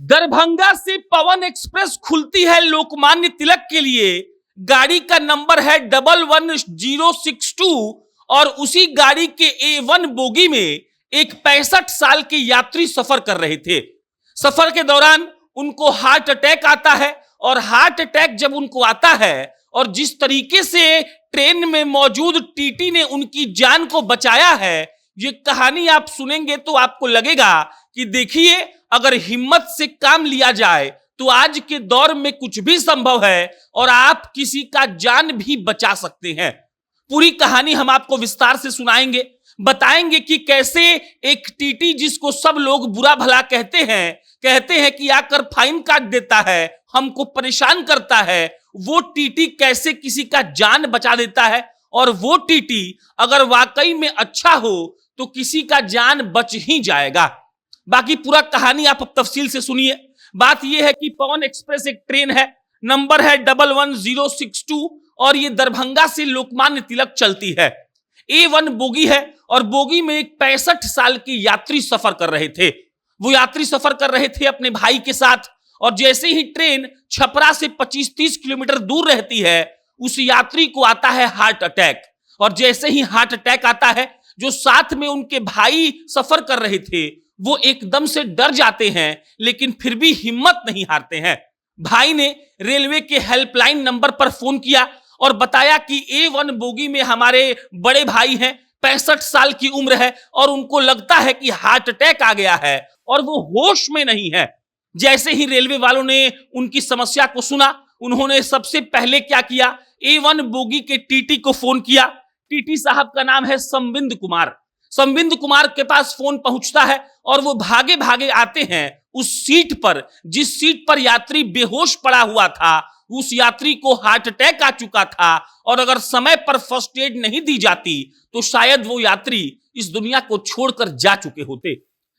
दरभंगा से पवन एक्सप्रेस खुलती है लोकमान्य तिलक के लिए। गाड़ी का नंबर है 11062 और उसी गाड़ी के A1 बोगी में एक 65 साल के यात्री सफर कर रहे थे। सफर के दौरान उनको हार्ट अटैक आता है और हार्ट अटैक जब उनको आता है और जिस तरीके से ट्रेन में मौजूद टीटी ने उनकी जान को बचाया है, ये कहानी आप सुनेंगे तो आपको लगेगा कि देखिए, अगर हिम्मत से काम लिया जाए तो आज के दौर में कुछ भी संभव है और आप किसी का जान भी बचा सकते हैं। पूरी कहानी हम आपको विस्तार से सुनाएंगे, बताएंगे कि कैसे एक टीटी जिसको सब लोग बुरा भला कहते हैं कि आकर फाइन काट देता है, हमको परेशान करता है, वो टीटी कैसे किसी का जान बचा देता है और वो टीटी अगर वाकई में अच्छा हो तो किसी का जान बच ही जाएगा। बाकी पूरा कहानी आप अब तफसील से सुनिए। बात यह है कि पवन एक्सप्रेस एक ट्रेन है, नंबर है 11062 और ये दरभंगा से लोकमान्य तिलक चलती है। A1 बोगी है और बोगी में एक 65 साल के यात्री सफर कर रहे थे। वो यात्री सफर कर रहे थे अपने भाई के साथ और जैसे ही ट्रेन छपरा से 25-30 किलोमीटर दूर रहती है, उस यात्री को आता है हार्ट अटैक। और जैसे ही हार्ट अटैक आता है, जो साथ में उनके भाई सफर कर रहे थे वो एकदम से डर जाते हैं, लेकिन फिर भी हिम्मत नहीं हारते हैं। भाई ने रेलवे के हेल्पलाइन नंबर पर फोन किया और बताया कि A1 बोगी में हमारे बड़े भाई हैं, 65 साल की उम्र है और उनको लगता है कि हार्ट अटैक आ गया है और वो होश में नहीं है। जैसे ही रेलवे वालों ने उनकी समस्या को सुना, उन्होंने सबसे पहले क्या किया, A1 बोगी के टीटी को फोन किया। टीटी साहब का नाम है संबिंद कुमार। संबिंद कुमार के पास फोन पहुंचता है और वो भागे भागे आते हैं उस सीट पर जिस सीट पर यात्री बेहोश पड़ा हुआ था। उस यात्री को हार्ट अटैक आ चुका था और अगर समय पर फर्स्ट एड नहीं दी जाती तो शायद वो यात्री इस दुनिया को छोड़कर जा चुके होते।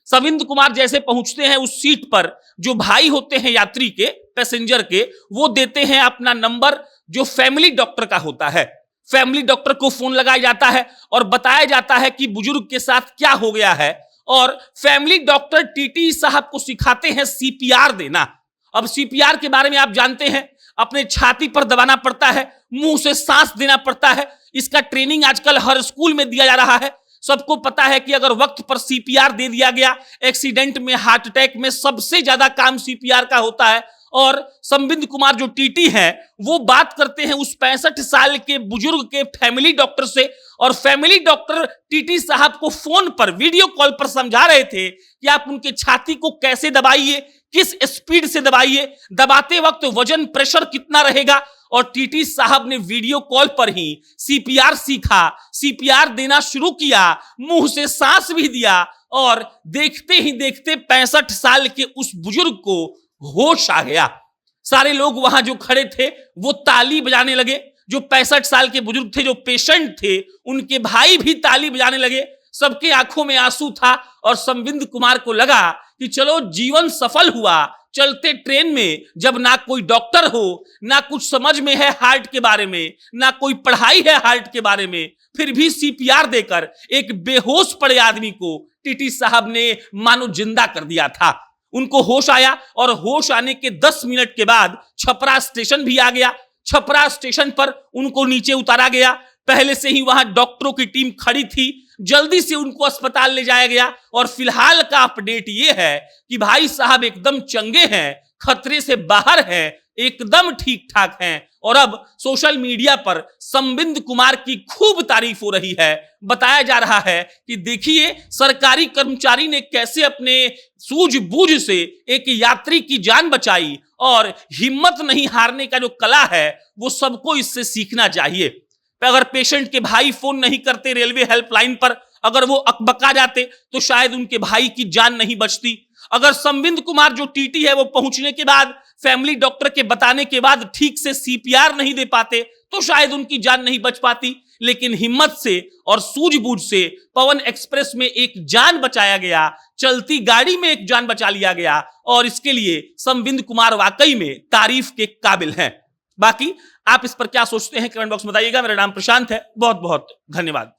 संबिंद कुमार जैसे पहुंचते हैं उस सीट पर, जो भाई होते हैं यात्री के, पैसेंजर के, वो देते हैं अपना नंबर जो फैमिली डॉक्टर का होता है। फैमिली डॉक्टर को फोन लगाया जाता है और बताया जाता है कि बुजुर्ग के साथ क्या हो गया है और फैमिली डॉक्टर टीटी साहब को सिखाते हैं CPR देना। अब CPR के बारे में आप जानते हैं, अपने छाती पर दबाना पड़ता है, मुंह से सांस देना पड़ता है। इसका ट्रेनिंग आजकल हर स्कूल में दिया जा रहा है। सबको पता है कि अगर वक्त पर CPR दे दिया गया, एक्सीडेंट में, हार्ट अटैक में सबसे ज्यादा काम CPR का होता है। और संबिंद कुमार जो टीटी हैं वो बात करते हैं उस 65 साल के बुजुर्ग के फैमिली डॉक्टर से और फैमिली डॉक्टर टीटी साहब को फोन पर, वीडियो कॉल पर समझा रहे थे कि आप उनके छाती को कैसे दबाइए, किस स्पीड से दबाइए, दबाते वक्त वजन, प्रेशर कितना रहेगा। और टीटी साहब ने वीडियो कॉल पर ही CPR सीखा, CPR देना शुरू किया, मुंह से सांस भी दिया और देखते ही देखते 65 साल के उस बुजुर्ग को होश आ गया। सारे लोग वहां जो खड़े थे वो ताली बजाने लगे। जो 65 साल के बुजुर्ग थे, जो पेशेंट थे, उनके भाई भी ताली बजाने लगे। सबके आंखों में आंसू था और संबिंद कुमार को लगा कि चलो जीवन सफल हुआ। चलते ट्रेन में जब ना कोई डॉक्टर हो, ना कुछ समझ में है हार्ट के बारे में, ना कोई पढ़ाई है हार्ट के बारे में, फिर भी CPR देकर एक बेहोश पड़े आदमी को टीटी साहब ने मानो जिंदा कर दिया था। उनको होश आया और होश आने के 10 मिनट के बाद छपरा स्टेशन भी आ गया। छपरा स्टेशन पर उनको नीचे उतारा गया। पहले से ही वहां डॉक्टरों की टीम खड़ी थी। जल्दी से उनको अस्पताल ले जाया गया और फिलहाल का अपडेट ये है कि भाई साहब एकदम चंगे हैं, खतरे से बाहर हैं, एकदम ठीक ठाक हैं और अब सोशल मीडिया पर संबिंद कुमार की खूब तारीफ हो रही है। बताया जा रहा है कि देखिए, सरकारी कर्मचारी ने कैसे अपने सूझबूझ से एक यात्री की जान बचाई और हिम्मत नहीं हारने का जो कला है वो सबको इससे सीखना चाहिए। अगर पेशेंट के भाई फोन नहीं करते रेलवे हेल्पलाइन पर, अगर वो अकबका जाते तो शायद उनके भाई की जान नहीं बचती। अगर संबिंद कुमार जो टीटी है वो पहुंचने के बाद, फैमिली डॉक्टर के बताने के बाद ठीक से CPR नहीं दे पाते तो शायद उनकी जान नहीं बच पाती। लेकिन हिम्मत से और सूझबूझ से पवन एक्सप्रेस में एक जान बचाया गया, चलती गाड़ी में एक जान बचा लिया गया और इसके लिए संबिंद कुमार वाकई में तारीफ के काबिल हैं। बाकी आप इस पर क्या सोचते हैं कमेंट बॉक्स में बताइएगा। मेरा नाम प्रशांत है। बहुत बहुत धन्यवाद।